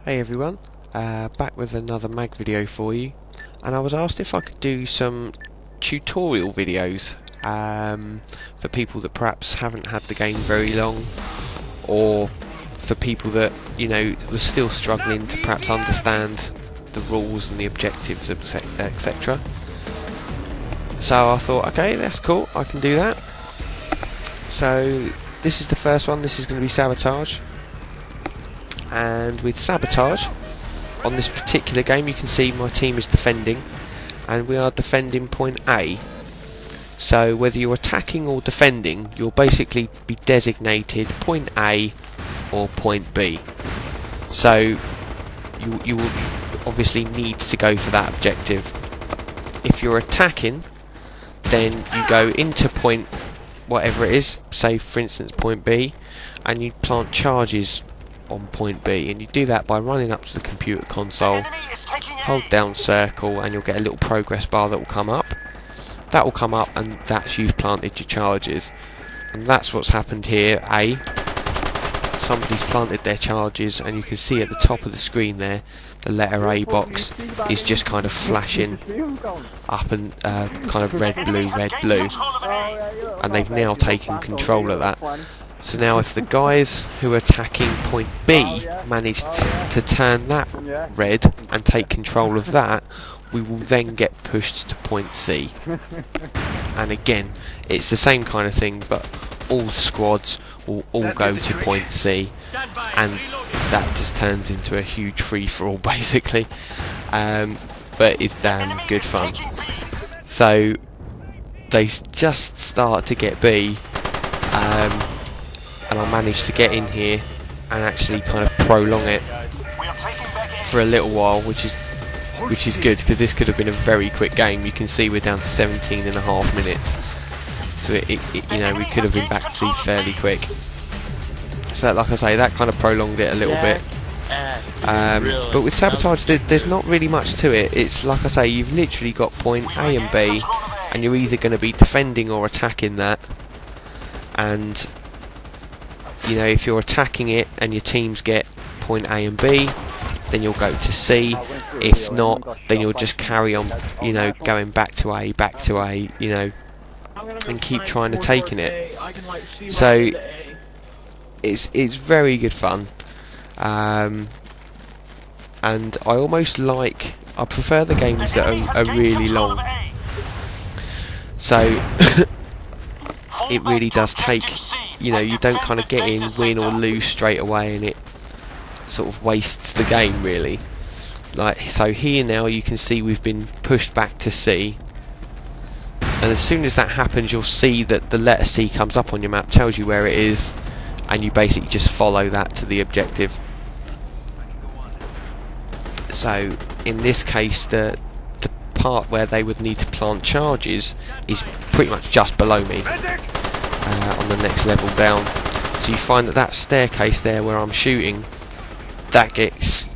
Hey everyone, back with another mag video for you, and I was asked if I could do some tutorial videos for people that perhaps haven't had the game very long, or for people that, you know, were still struggling to perhaps understand the rules and the objectives, etc. So I thought, okay, that's cool, I can do that. So this is the first one. This is going to be Sabotage. And with Sabotage, on this particular game, you can see my team is defending, and we are defending point A. So whether you're attacking or defending, you'll basically be designated point A or point B. So you will obviously need to go for that objective. If you're attacking, then you go into point whatever it is, say for instance point B, and you plant charges on point B, and you do that by running up to the computer console, hold down circle, and you'll get a little progress bar that will come up. That will come up, and that's you've planted your charges, and that's what's happened here. Somebody's planted their charges, and you can see at the top of the screen there the letter A box is just kind of flashing up and kind of red, blue, and they've now taken control of that. So now if the guys who are attacking point B manage to turn that red and take control of that, we will then get pushed to point C. And again, it's the same kind of thing, but all squads will all go to point C, and that just turns into a huge free-for-all basically. But it's damn good fun. So they just start to get B, and I managed to get in here and actually kind of prolong it for a little while, which is good, because this could have been a very quick game. You can see we're down to 17.5 minutes, so you know, we could have been back to C fairly quick. So like I say, that kind of prolonged it a little bit. But with Sabotage, there's not really much to it. It's like I say, you've literally got point A and B, and you're either going to be defending or attacking that. And you know, if you're attacking it and your teams get point A and B, then you'll go to C. If not, then you'll just carry on, you know, going back to A, you know, and keep trying to taking it. So it's very good fun, and I prefer the games that are really long. So it really does take, you know, you don't kind of get in, win or lose straight away, and it sort of wastes the game really. Like, so here now you can see we've been pushed back to C, and as soon as that happens, you'll see that the letter C comes up on your map, tells you where it is, and you basically just follow that to the objective. So in this case, the part where they would need to plant charges is pretty much just below me, on the next level down. So you find that staircase there where I'm shooting, that gets,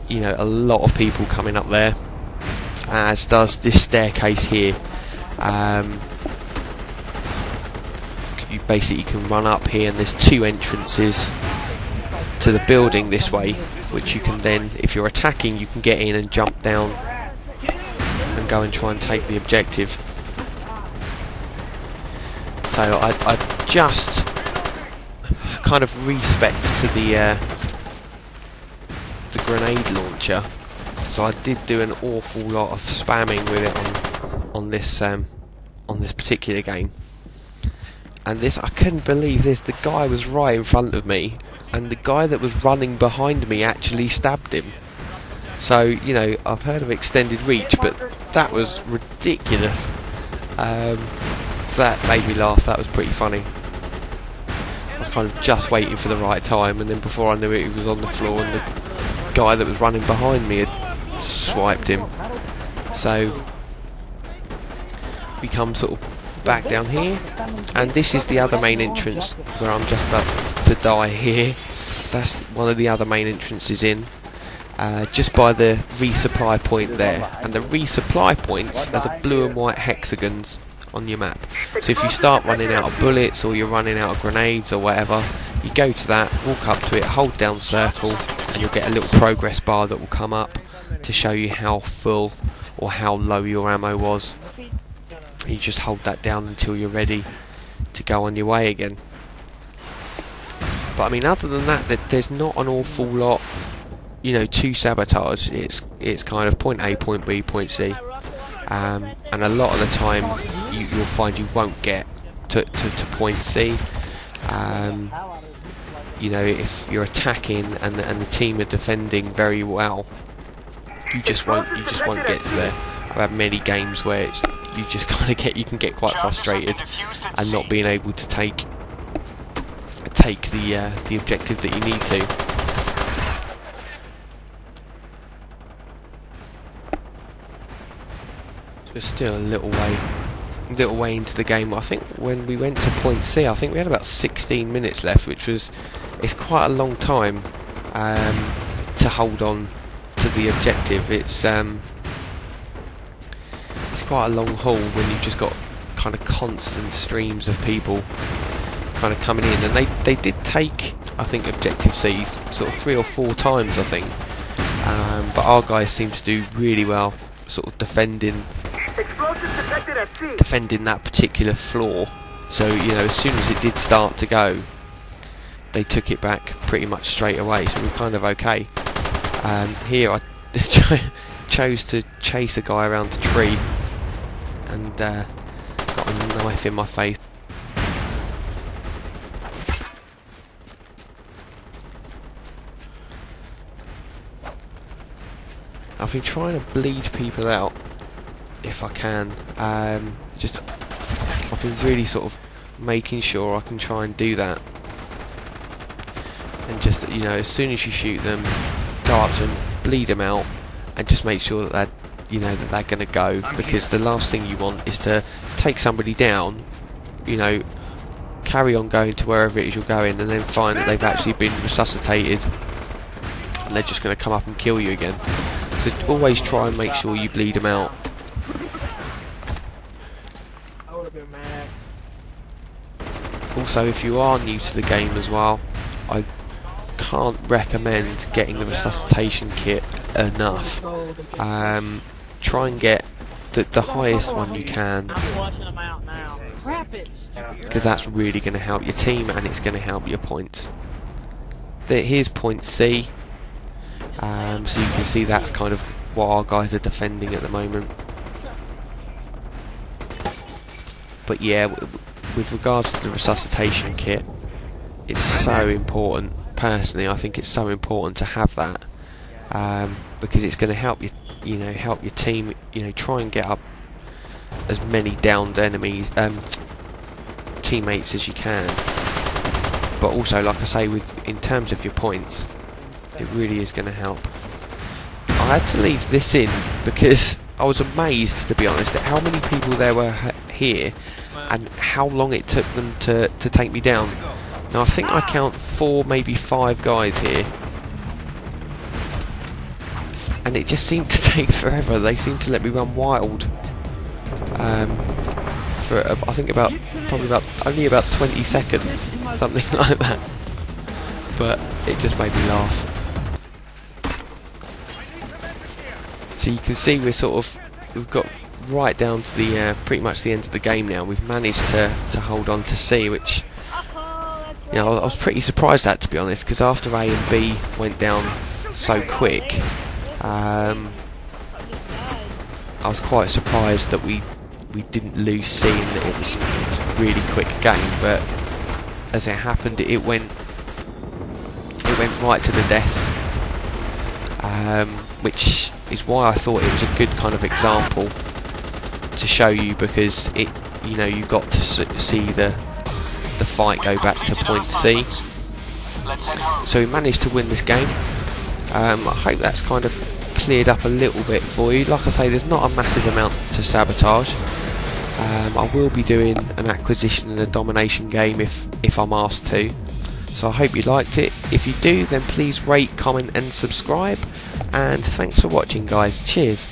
you know, a lot of people coming up there, as does this staircase here. You basically can run up here, and there's two entrances to the building this way, which you can then, if you're attacking, you can get in and jump down and go and try and take the objective. So I just kind of respect to the grenade launcher, so I did do an awful lot of spamming with it on this particular game. And this, I couldn't believe this, the guy was right in front of me, and the guy that was running behind me actually stabbed him. So, you know, I've heard of extended reach, but that was ridiculous. So that made me laugh. That was pretty funny. I was kind of just waiting for the right time, and then before I knew it, he was on the floor, and the guy that was running behind me had swiped him. So we come sort of back down here, and this is the other main entrance where I'm just about to die here. That's one of the other main entrances in, just by the resupply point there, and the resupply points are the blue and white hexagons on your map. So if you start running out of bullets, or you're running out of grenades or whatever, you go to that, walk up to it, hold down circle, and you'll get a little progress bar that will come up to show you how full or how low your ammo was. You just hold that down until you're ready to go on your way again. But I mean, other than that, there's not an awful lot, you know, to Sabotage. It's kind of point A, point B, point C, and a lot of the time you'll find you won't get to point C. You know, if you're attacking and the team are defending very well, you just won't get to there. I've had many games where you just kind of you can get quite frustrated and not being able to take the objective that you need to. There's still a little way into the game. I think when we went to point C, I think we had about 16 minutes left, which it's quite a long time to hold on to the objective. It's quite a long haul when you've just got kind of constant streams of people kind of coming in, and they did take, I think, objective C sort of 3 or 4 times, I think, but our guys seem to do really well sort of defending that particular floor. So, you know, as soon as it did start to go, they took it back pretty much straight away, so we're kind of okay. Here I chose to chase a guy around the tree and got a knife in my face. I've been trying to bleed people out if I can. I've been really sort of making sure I can try and do that, and just, you know, as soon as you shoot them, go up to them, bleed them out, and just make sure that they're going to go, because the last thing you want is to take somebody down, you know, carry on going to wherever it is you're going, and then find that they've actually been resuscitated and they're just going to come up and kill you again. So always try and make sure you bleed them out. Also, if you are new to the game as well, I can't recommend getting the resuscitation kit enough. Try and get the highest one you can, because that's really going to help your team and it's going to help your points. Here's point C, so you can see that's kind of what our guys are defending at the moment. But yeah, with regards to the resuscitation kit, it's so important. Personally, I think it's so important to have that, because it's going to help you, help your team, try and get up as many downed enemies, teammates as you can. But also, like I say, in terms of your points, it really is going to help. I had to leave this in because I was amazed, to be honest, at how many people there were here and how long it took them to take me down. Now I think I count 4, maybe 5 guys here, and it just seemed to take forever. They seemed to let me run wild for I think only about 20 seconds, something like that. But it just made me laugh. So you can see we've got right down to the pretty much the end of the game now. We've managed to hold on to C, which, I was pretty surprised at, to be honest, because after A and B went down so quick, I was quite surprised that we didn't lose C and that it was a really quick game. But as it happened, it went right to the death, which is why I thought it was a good kind of example to show you, because you got to see the fight go back to point C. So we managed to win this game. I hope that's kind of cleared up a little bit for you. Like I say, there's not a massive amount to Sabotage. I will be doing an acquisition and a domination game if I'm asked to. So I hope you liked it. If you do, then please rate, comment and subscribe. And thanks for watching, guys. Cheers.